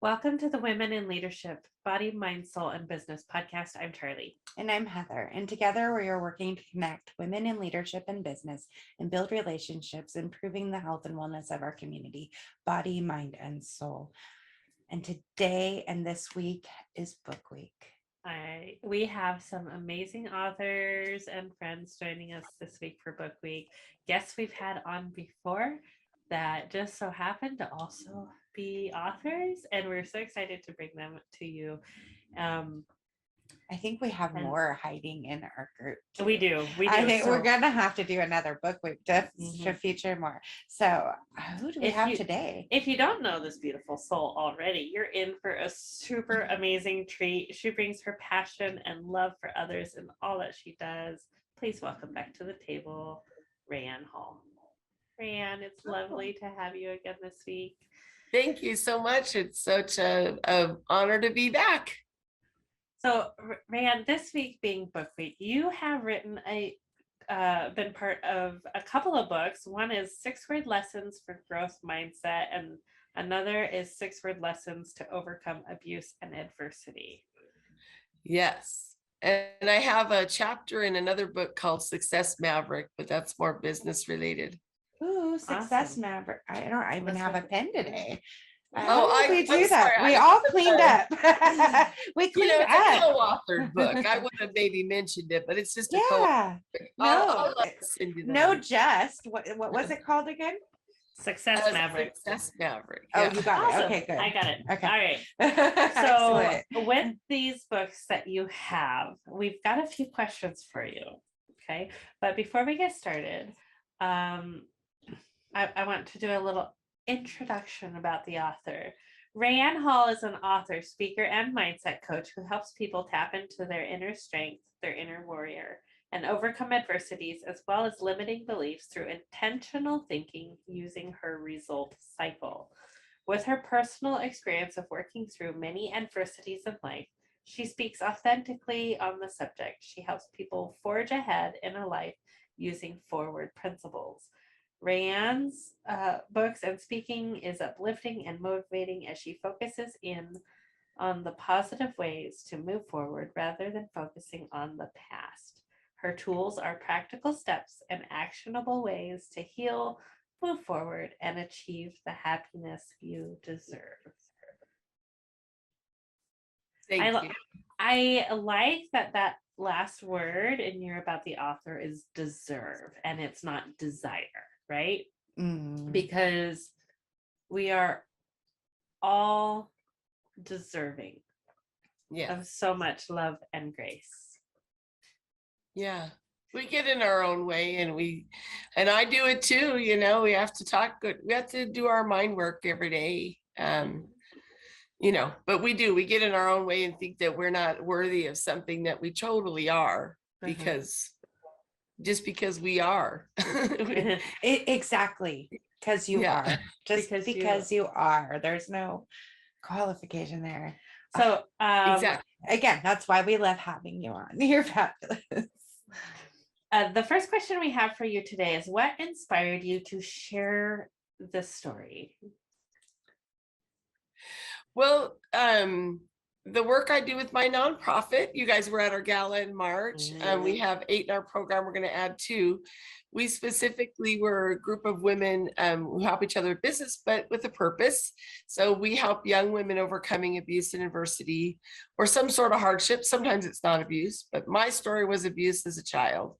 Welcome to the Women in Leadership Body, Mind, Soul, and Business podcast. I'm Charlie. And I'm Heather. And together we are working to connect women in leadership and business and build relationships, improving the health and wellness of our community, body, mind, and soul. And today and this week is Book Week. We have some amazing authors and friends joining us this week for Book Week. Guests we've had on before that just so happen to also be authors, and we're so excited to bring them to you. I think we have more hiding in our group. We do. I think we're gonna have to do another book week to feature more. So who do we have today? If you don't know this beautiful soul already, you're in for a super amazing treat. She brings her passion and love for others in all that she does. Please welcome back to the table, Rae Ann Hall. Rae Ann, it's lovely to have you again this week. Thank you so much. It's such an honor to be back. So, Rae Ann, this week being Book Week, you have written been part of a couple of books. One is 6-Word Lessons for Growth Mindset, and another is 6-Word Lessons to Overcome Abuse and Adversity. Yes. And I have a chapter in another book called Success Maverick, but that's more business related. Ooh, Success Maverick. I don't even have a pen today. We do that. We all cleaned up. We cleaned up. It's a co-authored book. I would have maybe mentioned it, but it's just a co-authored book. Just what was it called again? Success Maverick. Success Maverick. Oh, you got awesome. it. Okay, good. I got it. Okay. All right. So with these books that you have, we've got a few questions for you. Okay. But before we get started, I want to do a little introduction about the author. Rae Ann Hall is an author, speaker, and mindset coach who helps people tap into their inner strength, their inner warrior, and overcome adversities as well as limiting beliefs through intentional thinking using her result cycle. With her personal experience of working through many adversities in life, she speaks authentically on the subject. She helps people forge ahead in a life using forward principles. Rae Ann's books and speaking is uplifting and motivating as she focuses in on the positive ways to move forward rather than focusing on the past. Her tools are practical steps and actionable ways to heal, move forward, and achieve the happiness you deserve. Thank you. I like that last word in your about the author is deserve, and it's not desire. Right? Because we are all deserving of so much love and grace. Yeah, we get in our own way, and I do it too. We have to talk good. We have to do our mind work every day. But we get in our own way and think that we're not worthy of something that we totally are because we are. Exactly. Because you are. Just because you are. There's no qualification there. So exactly. Again, that's why we love having you on. You're fabulous. The first question we have for you today is, what inspired you to share this story? Well, the work I do with my nonprofit, you guys were at our gala in March. We have 8 in our program. We're going to add 2. We specifically were a group of women who help each other in business, but with a purpose. So we help young women overcoming abuse and adversity or some sort of hardship. Sometimes it's not abuse, but my story was abuse as a child.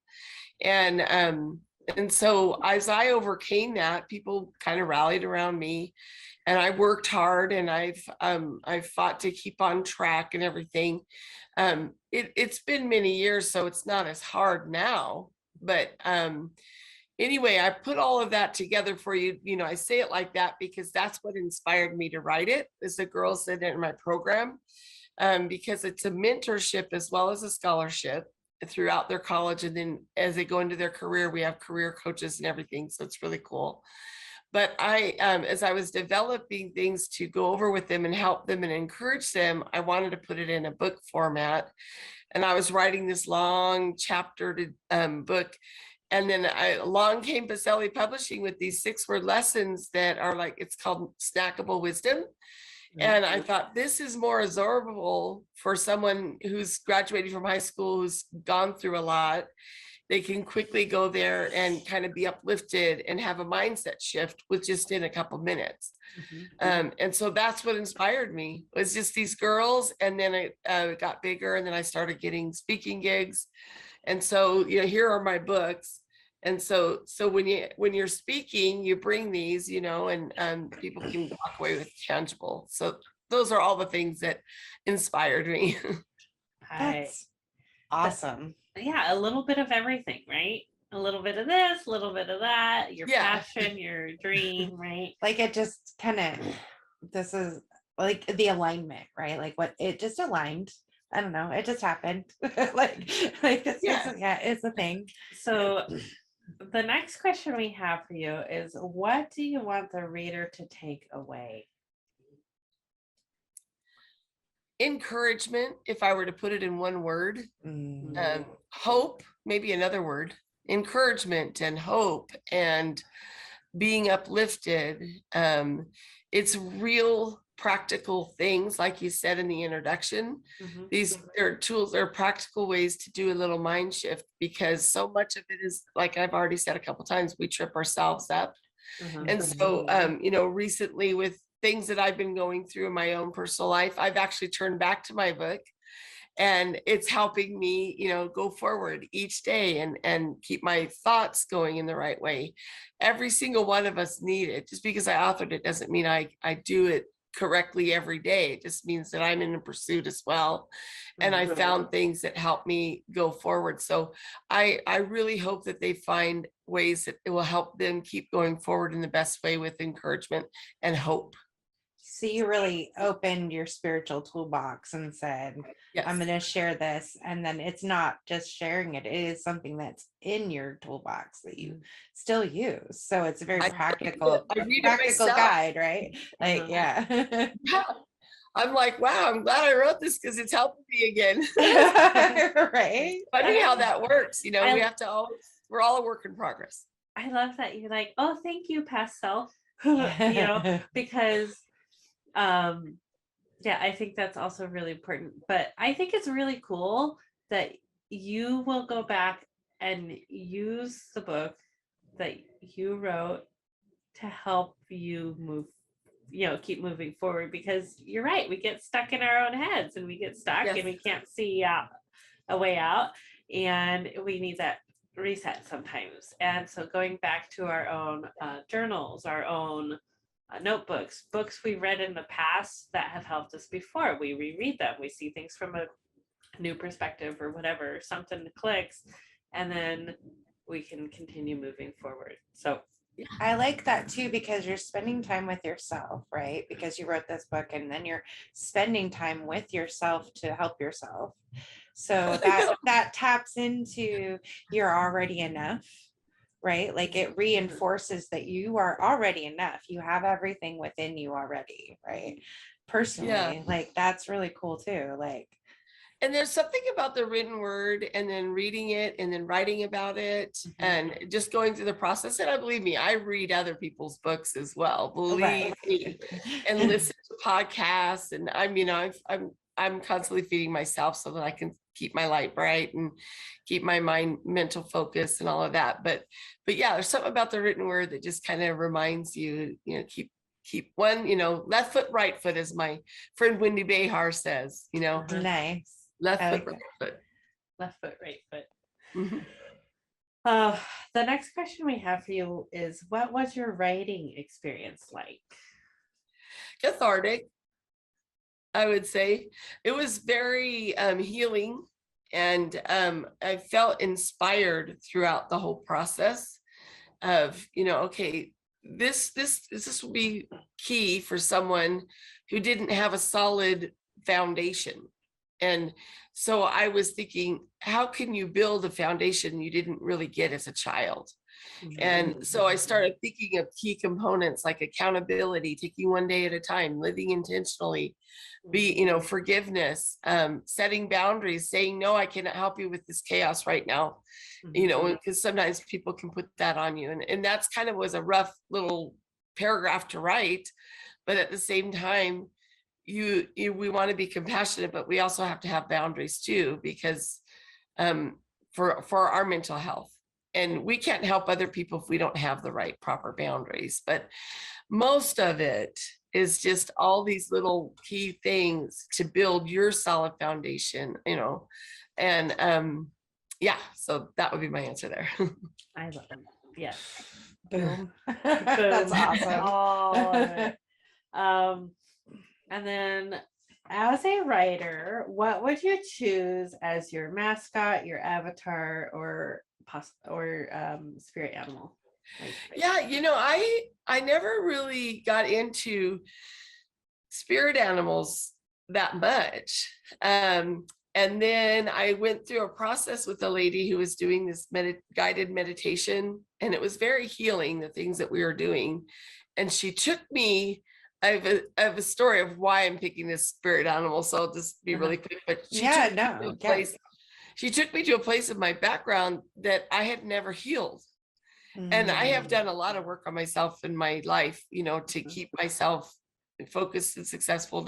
And so as I overcame that, people kind of rallied around me. And I worked hard, and I've fought to keep on track and everything. It's been many years, so it's not as hard now. But anyway, I put all of that together for you. I say it like that because that's what inspired me to write it. As the girls said in my program, because it's a mentorship as well as a scholarship throughout their college, and then as they go into their career, we have career coaches and everything. So it's really cool. But as I was developing things to go over with them and help them and encourage them, I wanted to put it in a book format. And I was writing this long chapter book. And then along came Pacelli Publishing with these 6-word lessons that are it's called Snackable Wisdom. And I thought this is more absorbable for someone who's graduating from high school, who's gone through a lot. They can quickly go there and kind of be uplifted and have a mindset shift with just in a couple minutes. And so that's what inspired me, was just these girls. And then it got bigger, and then I started getting speaking gigs. And so, here are my books. And so when you're speaking, you bring these, and people can walk away with tangible. So those are all the things that inspired me. That's awesome. Yeah, a little bit of everything, right? A little bit of this, a little bit of that, your Yeah. passion, your dream, right? Like it just kind of, this is like the alignment, right? Like what it just aligned. I don't know. It just happened. like it's it's a thing. So the next question we have for you is, what do you want the reader to take away? Encouragement, if I were to put it in one word. Hope, maybe another word. Encouragement and hope and being uplifted. It's real practical things, like you said in the introduction. These are tools, they're practical ways to do a little mind shift, because so much of it is, like I've already said a couple times, we trip ourselves up. And so, recently, with things that I've been going through in my own personal life, I've actually turned back to my book, and it's helping me, go forward each day and keep my thoughts going in the right way. Every single one of us need it. Just because I authored it doesn't mean I do it correctly every day. It just means that I'm in a pursuit as well. And I found things that help me go forward. So I really hope that they find ways that it will help them keep going forward in the best way, with encouragement and hope. So you really opened your spiritual toolbox and said, Yes. I'm going to share this. And then it's not just sharing it. It is something that's in your toolbox that you still use. So it's a very practical guide, right? Like, yeah. I'm like, wow, I'm glad I wrote this, because it's helping me again. Right. Funny how that works. We have to always, we're all a work in progress. I love that you're like, oh, thank you, past self. Because I think that's also really important. But I think it's really cool that you will go back and use the book that you wrote to help you move, keep moving forward, because you're right, we get stuck in our own heads, and we get stuck and we can't see a way out, and we need that reset sometimes. And so going back to our own journals, our own notebooks, books we read in the past that have helped us before, we reread them, we see things from a new perspective or whatever, something clicks, and then we can continue moving forward. So I like that too, because you're spending time with yourself, right? Because you wrote this book, and then you're spending time with yourself to help yourself. So that taps into you're already enough, right? Like it reinforces that you are already enough. You have everything within you already, right? Personally, like that's really cool too. Like, and there's something about the written word, and then reading it, and then writing about it, and just going through the process. And believe me, I read other people's books as well, believe me, and listen to podcasts. And I'm constantly feeding myself so that I can keep my light bright and keep my mental focus and all of that. But yeah, there's something about the written word that just kind of reminds you, keep one, left foot, right foot, as my friend Wendy Behar says, nice. Left foot, right foot. Left foot, right foot. The next question we have for you is, what was your writing experience like? Cathartic, I would say. It was very healing, and I felt inspired throughout the whole process of, okay, this will be key for someone who didn't have a solid foundation. And so I was thinking, how can you build a foundation you didn't really get as a child? And so I started thinking of key components like accountability, taking one day at a time, living intentionally, forgiveness, setting boundaries, saying, no, I cannot help you with this chaos right now, because sometimes people can put that on you. And that's kind of was a rough little paragraph to write. But at the same time, we want to be compassionate, but we also have to have boundaries too, because for our mental health. And we can't help other people if we don't have the right proper boundaries. But most of it is just all these little key things to build your solid foundation, and yeah, so that would be my answer there. I love it. Yes. Boom. Boom. That's awesome. All of it. And then as a writer, what would you choose as your mascot, your avatar, or spirit animal? Yeah, I never really got into spirit animals that much. And then I went through a process with a lady who was doing this guided meditation, and it was very healing, the things that we were doing. And she took me, I have a story of why I'm picking this spirit animal, so I'll just be really quick. But she took me to a place of my background that I had never healed. And I have done a lot of work on myself in my life, to keep myself focused and successful,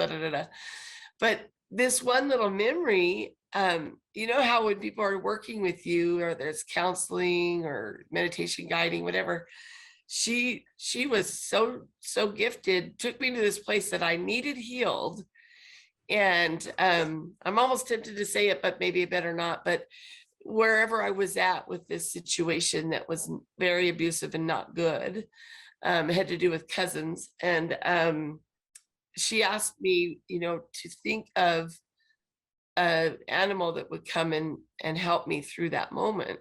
But this one little memory, how when people are working with you, or there's counseling or meditation guiding, whatever, she was so gifted, took me to this place that I needed healed. And I'm almost tempted to say it, but maybe I better not. But wherever I was at with this situation that was very abusive and not good, had to do with cousins. And she asked me, to think of an animal that would come in and help me through that moment.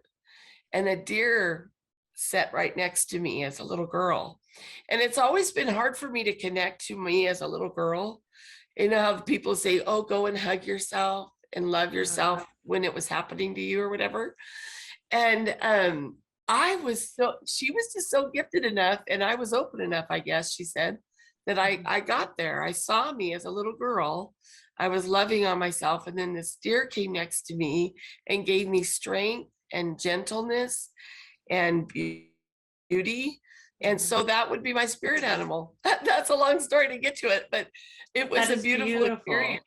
And a deer sat right next to me as a little girl. And it's always been hard for me to connect to me as a little girl. How people say, oh, go and hug yourself and love yourself when it was happening to you or whatever. And she was just so gifted enough, and I was open enough, I guess she said, that I got there. I saw me as a little girl. I was loving on myself. And then this deer came next to me and gave me strength and gentleness and beauty. And so that would be my spirit animal. That's a long story to get to it, but it was a beautiful experience.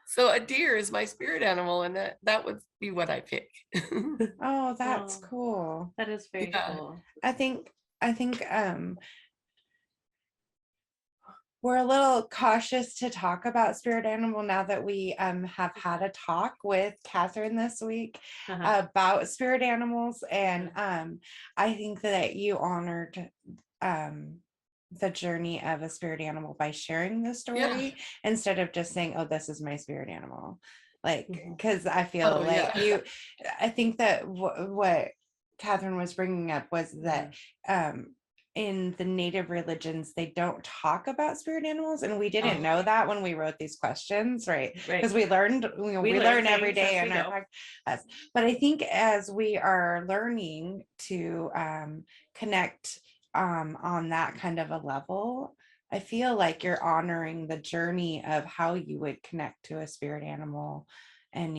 So a deer is my spirit animal, and that would be what I pick. Oh, that's cool. That is very cool. I think we're a little cautious to talk about spirit animal now that we have had a talk with Catherine this week about spirit animals. And I think that you honored the journey of a spirit animal by sharing the story instead of just saying, oh, this is my spirit animal. Like, because I feel I think that what Catherine was bringing up was that in the native religions, they don't talk about spirit animals. And we didn't know that when we wrote these questions, right? Because we learned, we learn every day in our practice. But I think as we are learning to connect on that kind of a level, I feel like you're honoring the journey of how you would connect to a spirit animal. And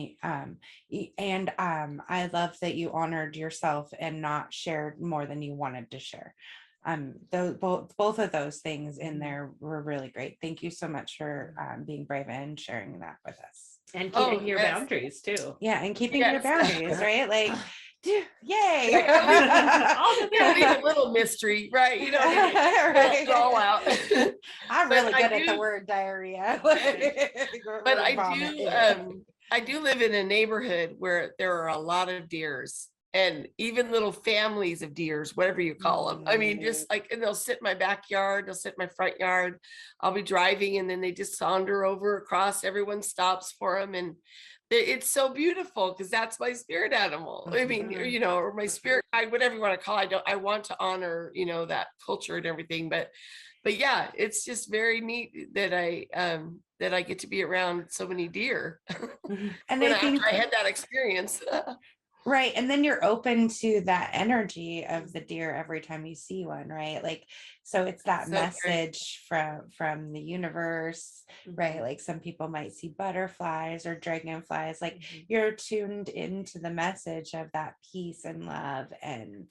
I love that you honored yourself and not shared more than you wanted to share. Both of those things in there were really great. Thank you so much for being brave and sharing that with us. And keeping your boundaries too. Yeah, and keeping your boundaries, right? Like, yay. Leave a little mystery, right? It's all out. I'm really good at the word diarrhea. But I do live in a neighborhood where there are a lot of deers, and even little families of deers, whatever you call them. I mean, just like, and they'll sit in my backyard, they'll sit in my front yard. I'll be driving, and then they just saunter over across, everyone stops for them. And it's so beautiful, because that's my spirit animal. I mean, or my spirit guide, whatever you want to call it. I want to honor, that culture and everything. But yeah, it's just very neat that I get to be around so many deer. And I think I had that experience. Right. And then you're open to that energy of the deer every time you see one, right? Like, so it's that message from the universe, right? Like some people might see butterflies or dragonflies, like you're tuned into the message of that peace and love and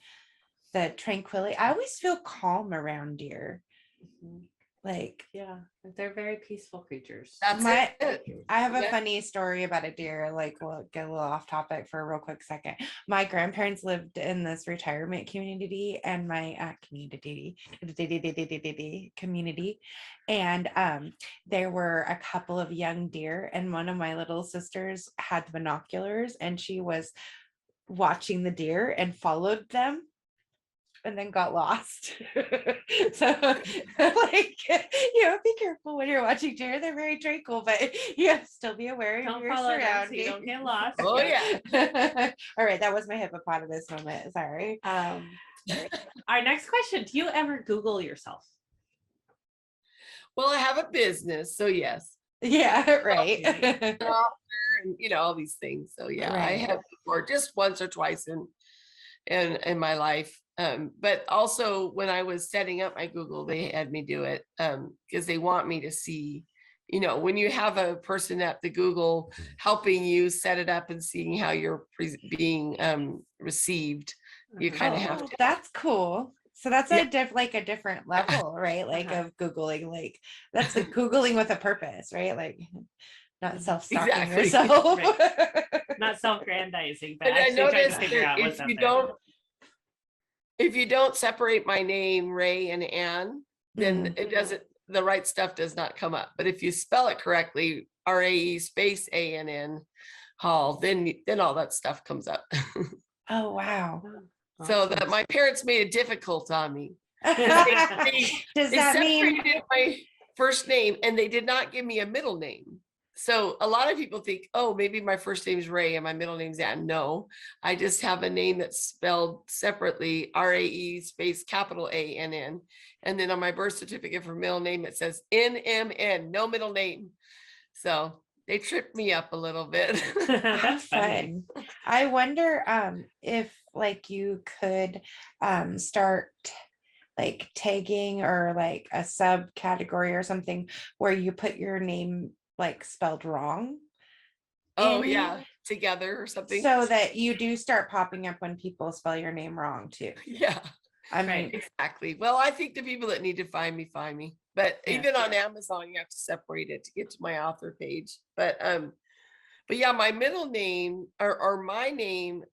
the tranquility. I always feel calm around deer. Like, Yeah, they're very peaceful creatures. That's My- it. I have a Yeah. funny story about a deer. Like, we'll get a little off topic for a real quick second. My grandparents lived in this retirement community, and my community, and there were a couple of young deer, and one of my little sisters had binoculars, and she was watching the deer and followed them and then got lost. So like, be careful when you're watching deer. They're very tranquil, but you have to still be aware of Don't your follow them so surroundings. you don't get lost. Oh yeah. All right, that was my hippopotamus moment. Sorry. Our next question: do you ever Google yourself? Well, I have a business, so yes. Yeah, right. And all these things. So yeah, I Right. have before, just once or twice in my life. But also when I was setting up my Google, they had me do it because they want me to see, when you have a person at the Google helping you set it up and seeing how you're being received, you kind of have Oh, to. that's cool. So that's Yeah. a different level, right? Like Uh-huh. of Googling, like that's the Googling with a purpose, right? Like not self-stalking Exactly. yourself. Not self-grandizing, but And I actually trying to noticed figure out that what's out there. if you don't separate my name, Rae and Ann, then Mhm. it doesn't, the right stuff does not come up. But if you spell it correctly, RAE space ANN Hall, then all that stuff comes up. Oh, wow. So Awesome. that my parents made it difficult on me. Does They that mean separated my first name and they did not give me a middle name. So a lot of people think, oh, maybe my first name is Rae and my middle name's Ann. No, I just have a name that's spelled separately, RAE space capital ANN. And then on my birth certificate for middle name, it says NMN, no middle name. So they tripped me up a little bit. how That's funny. fun? I wonder if like you could start like tagging or like a subcategory or something where you put your name like spelled wrong. Oh in, yeah, together or something. So that you do start popping up when people spell your name wrong too. Yeah, I Right. mean, exactly. Well, I think the people that need to find me, find me. But Yeah. even on Amazon, you have to separate it to get to my author page. But yeah, my middle name or my name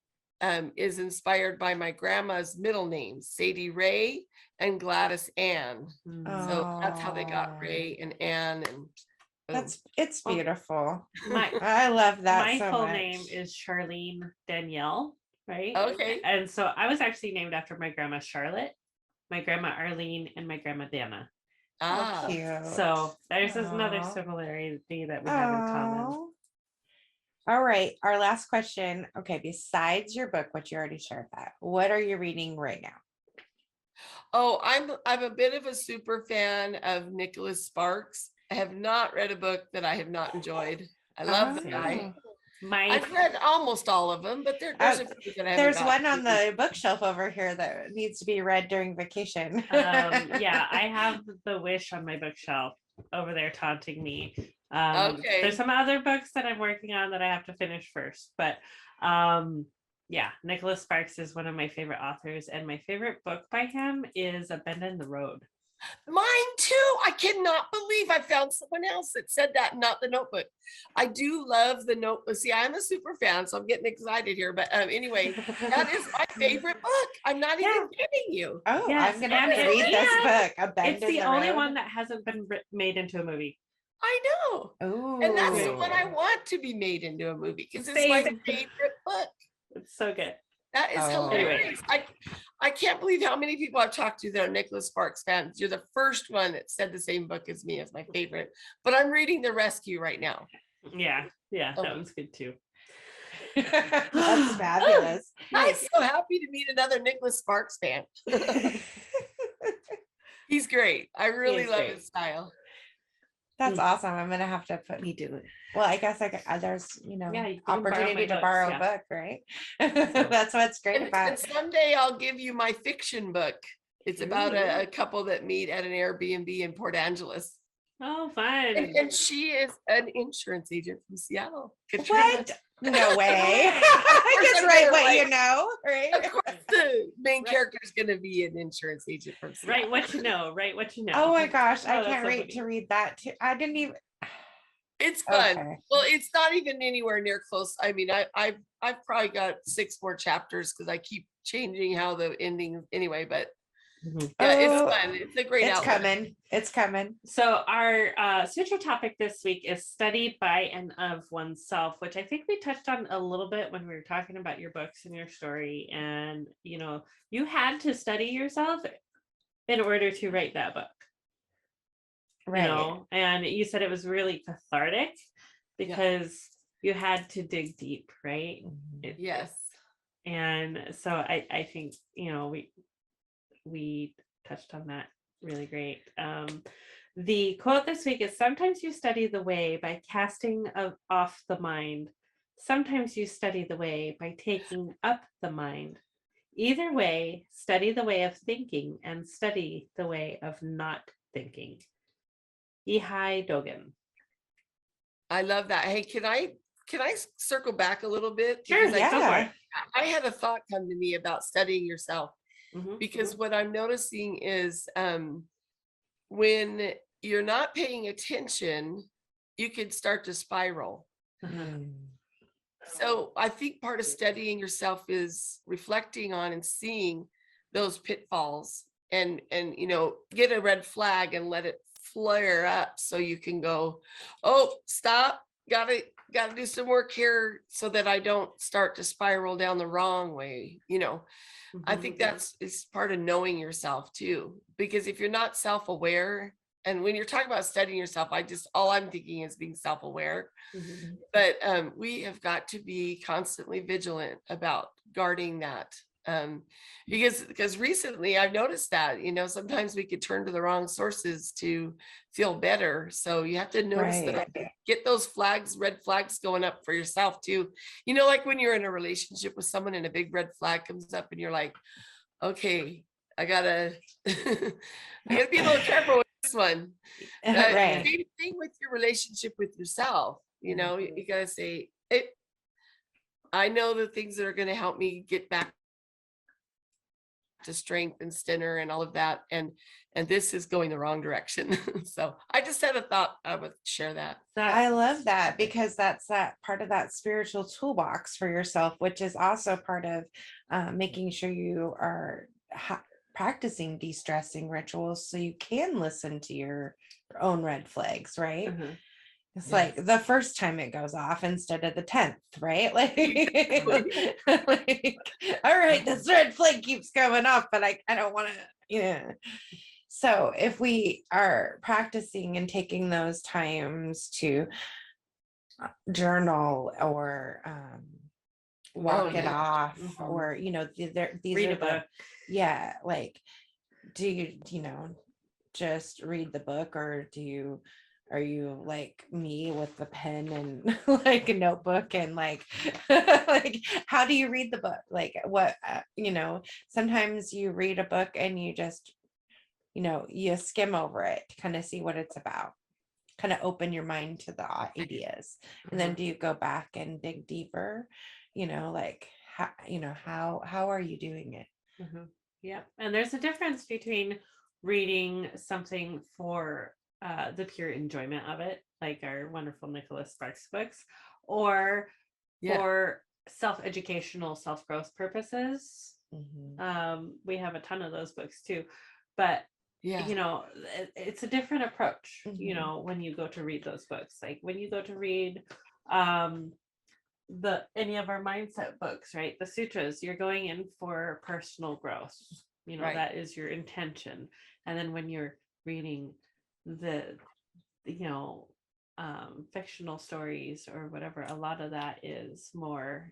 is inspired by my grandma's middle names, Sadie Rae and Gladys Ann. So that's how they got oh, Rae and Ann, and it's Oh. beautiful. My I love that my so full much. name is Charlene Danielle, right? okay. And so I was actually named after my grandma Charlotte, my grandma Arlene, and my grandma Dana. Ah, Cute. So there's another Aw. similarity that we have in common. Aw. All right, our last question. Okay, besides your book, which you already shared that, what are you reading right now? oh, I'm a bit of a super fan of Nicholas Sparks. I have not read a book that I have not enjoyed. I love the guy. Oh. My I've read almost all of them, but there's a few that I haven't There's gotten one on to. the bookshelf over here that needs to be read during vacation. yeah, I have The Wish on my bookshelf over there taunting me. Okay. There's some other books that I'm working on that I have to finish first, but yeah, Nicholas Sparks is one of my favorite authors, and my favorite book by him is A Bend in the Road. Mine too. I cannot believe I found someone else that said that, not the Notebook. I do love the Notebook. See, I'm a super fan, so I'm getting excited here. But anyway, that is my favorite book. I'm not even kidding you. Oh, Yes, I'm gonna and read this and book. A Bend It's in the only Road. one that hasn't been made into a movie. I know. Ooh. And that's the one I want to be made into a movie because it's my Same. favorite book. It's so good. That is Oh. hilarious. I can't believe how many people I've talked to that are Nicholas Sparks fans. You're the first one that said the same book as me as my favorite. But I'm reading The Rescue right now. Yeah, that Okay. one's good too. That's fabulous. I'm so happy to meet another Nicholas Sparks fan. He's great. I really is love great. his style. That's awesome. I'm gonna have to put me to it. Well, I guess there's Yeah, you can borrow opportunity my to books, borrow yeah. a book, right? That's what's great And about. someday I'll give you my fiction book. It's about Ooh. a couple that meet at an Airbnb in Port Angeles. Oh, fun. And she is an insurance agent from Seattle. Katrina. What? No way. Of I course just I'm write gonna what write- you know, right? Of course, the main Right. character is going to be an insurance agent from Seattle. Write what you know. Write what you know. Oh my gosh, I Oh, that's can't so wait funny. to read that too. I didn't even. It's fun. Okay. Well, it's not even anywhere near close. I mean, I've probably got 6 more chapters because I keep changing how the ending anyway. But Mhm. yeah, it's Oh, fun. It's a great it's outlet. coming. It's coming. So our sutra topic this week is study by and of oneself, which I think we touched on a little bit when we were talking about your books and your story. And you had to study yourself in order to write that book. Right. And you said it was really cathartic because you had to dig deep, right? Yes. And so I think we touched on that really great. The quote this week is, sometimes you study the way by casting off the mind. Sometimes you study the way by taking up the mind. Either way, study the way of thinking and study the way of not thinking. Eihei Dogen. I love that. Hey, can I circle back a little bit? Sure, Because go for it. I had a thought come to me about studying yourself, Mhm. because what I'm noticing is when you're not paying attention, you can start to spiral. Mm. So I think part of studying yourself is reflecting on and seeing those pitfalls and get a red flag and let it flare up so you can go, oh, stop, gotta do some work here so that I don't start to spiral down the wrong way. I think that's is part of knowing yourself too, because if you're not self-aware, and when you're talking about studying yourself, all I'm thinking is being self-aware. Mhm. But we have got to be constantly vigilant about guarding that, because recently I've noticed that sometimes we could turn to the wrong sources to feel better. So you have to notice Right. that, get those red flags going up for yourself too. Like when you're in a relationship with someone and a big red flag comes up and you're like, okay, I gotta be a little careful with this one. Right. Same thing with your relationship with yourself. You gotta say it. I know the things that are going to help me get back to strength and center and all of that, and this is going the wrong direction. So I just had a thought I would share that. I love that, because that's that part of that spiritual toolbox for yourself, which is also part of making sure you are practicing de-stressing rituals so you can listen to your own red flags, right? Mhm. It's like the first time it goes off instead of the 10th, right? Like, all right, this red flag keeps going off, but I don't want to, So if we are practicing and taking those times to journal or walk it off, Mhm. or these Read are a book. like, do you just read the book, or are you like me with the pen and like a notebook and like like how do you read the book? Like what sometimes you read a book and you just you skim over it to kind of see what it's about, kind of open your mind to the ideas, and then do you go back and dig deeper, like how are you doing it? Yeah. And there's a difference between reading something for the pure enjoyment of it, like our wonderful Nicholas Sparks books, or for self-educational, self-growth purposes. We have a ton of those books too, but it's a different approach, when you go to read those books. Like when you go to read any of our mindset books, right? The sutras, you're going in for personal growth. Right. That is your intention. And then when you're reading the fictional stories or whatever, a lot of that is more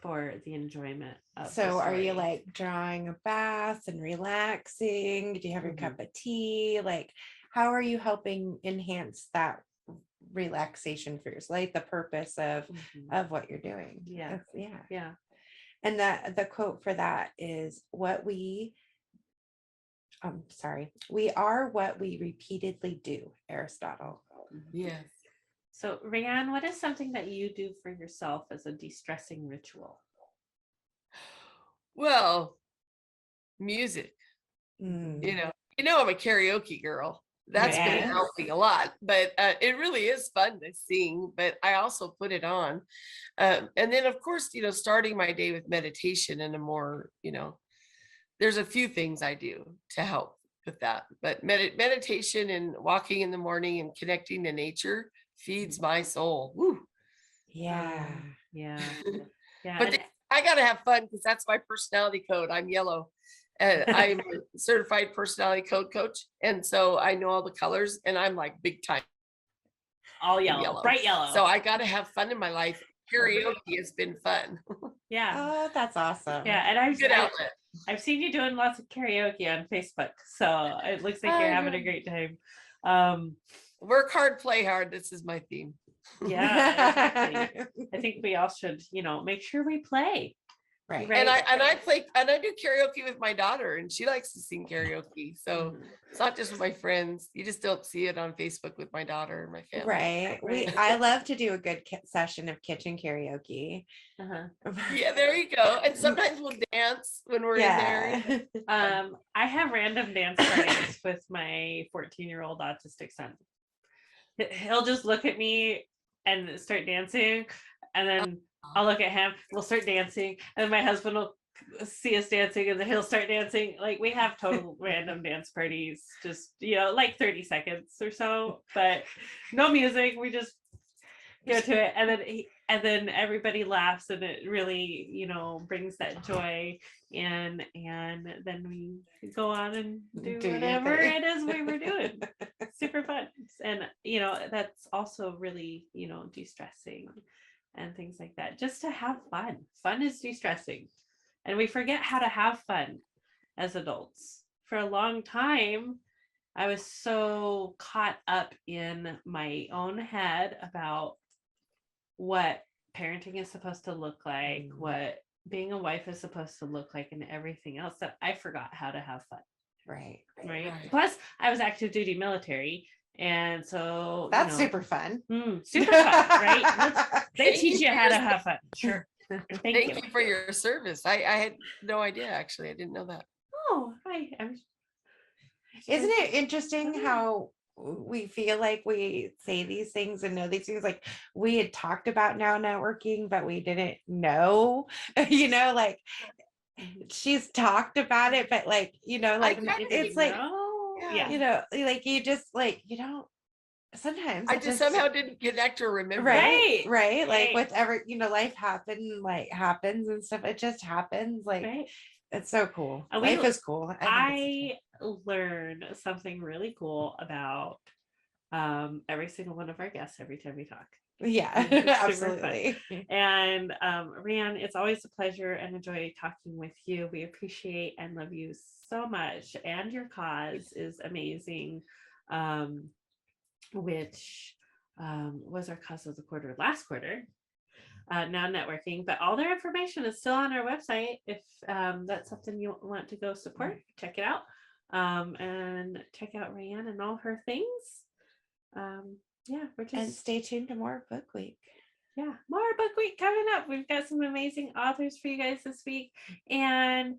for the enjoyment of the So are you story. like drawing a bath and relaxing? Do you have your cup of tea? Like, how are you helping enhance that relaxation for yourself, like the purpose of what you're doing? Yeah. And that the quote for that is we are what we repeatedly do, Aristotle. Yes. So, Rae Ann, what is something that you do for yourself as a de-stressing ritual? Well, music. Mm. I'm a karaoke girl. That's been Yes. helping a lot, but it really is fun to sing, but I also put it on. And then of course, starting my day with meditation and a more, there's a few things I do to help with that, but meditation and walking in the morning and connecting to nature feeds my soul. Woo. Yeah. Yeah. Yeah. But and- I gotta have fun because that's my personality code. I'm yellow. I'm a certified personality code coach. And so I know all the colors and I'm like big time all yellow, bright yellow. So I gotta have fun in my life. Karaoke has been fun. yeah. Oh, that's awesome. Yeah. And Good outlet. I've seen you doing lots of karaoke on Facebook. So it looks like Oh, you're having yeah. a great time. Work hard, play hard. This is my theme. Yeah, exactly. I think we all should, make sure we play. Right. Right. And I do karaoke with my daughter and she likes to sing karaoke. So it's not just with my friends. You just don't see it on Facebook with my daughter and my family. Right. I love to do a good session of kitchen karaoke. Uh-huh. Yeah, there you go. And sometimes we'll dance when we're in there. I have random dance parties with my 14-year-old autistic son. He'll just look at me and start dancing, and then I'll look at him, we'll start dancing, and then my husband will see us dancing and then he'll start dancing. Like we have total random dance parties, just like 30 seconds or so, but no music. We just go to it, and then everybody laughs, and it really brings that joy in, and then we go on and do whatever it is we were doing. Super fun. And that's also really de-stressing and things like that, just to have fun is de-stressing, and we forget how to have fun as adults. For a long time I was so caught up in my own head about what parenting is supposed to look like, what being a wife is supposed to look like, and everything else, that I forgot how to have fun. Right. Plus, I was active duty military, and so that's super fun. Super fun, right? They teach you how to have fun. Sure. Thank you for your service. I had no idea, actually. I didn't know that. Oh, Isn't it interesting how we feel like we say these things and know these things? Like we had talked about now networking, but we didn't know, like she's talked about it, but like, it's like, like you just like, sometimes I just somehow didn't connect or remember. Right. Like whatever, life happens and stuff. It just happens. Like it's so cool. Life is cool. I learn something really cool about every single one of our guests every time we talk. Yeah, absolutely. And Rae Ann, it's always a pleasure and a joy talking with you. We appreciate and love you so much, and your cause is amazing, which was our cause of the quarter last quarter. Now networking, but all their information is still on our website. If that's something you want to go support, check it out, and check out Rae Ann and all her things. And stay tuned to more book week. Yeah, more book week coming up. We've got some amazing authors for you guys this week, and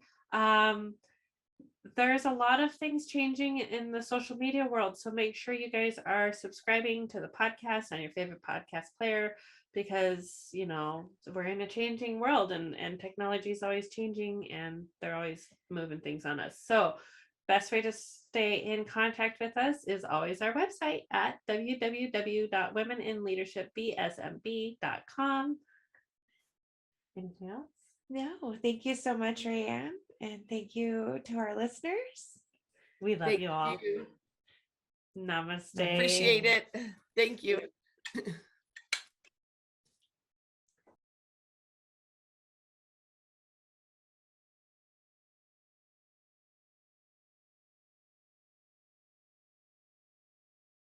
there's a lot of things changing in the social media world, so make sure you guys are subscribing to the podcast on your favorite podcast player, because we're in a changing world, and technology is always changing, and they're always moving things on us. So best way to stay in contact with us is always our website at www.womeninleadershipbsmb.com. Anything else? No, thank you so much, Rae Ann, and thank you to our listeners. We love you all. Namaste. Appreciate it. Thank you.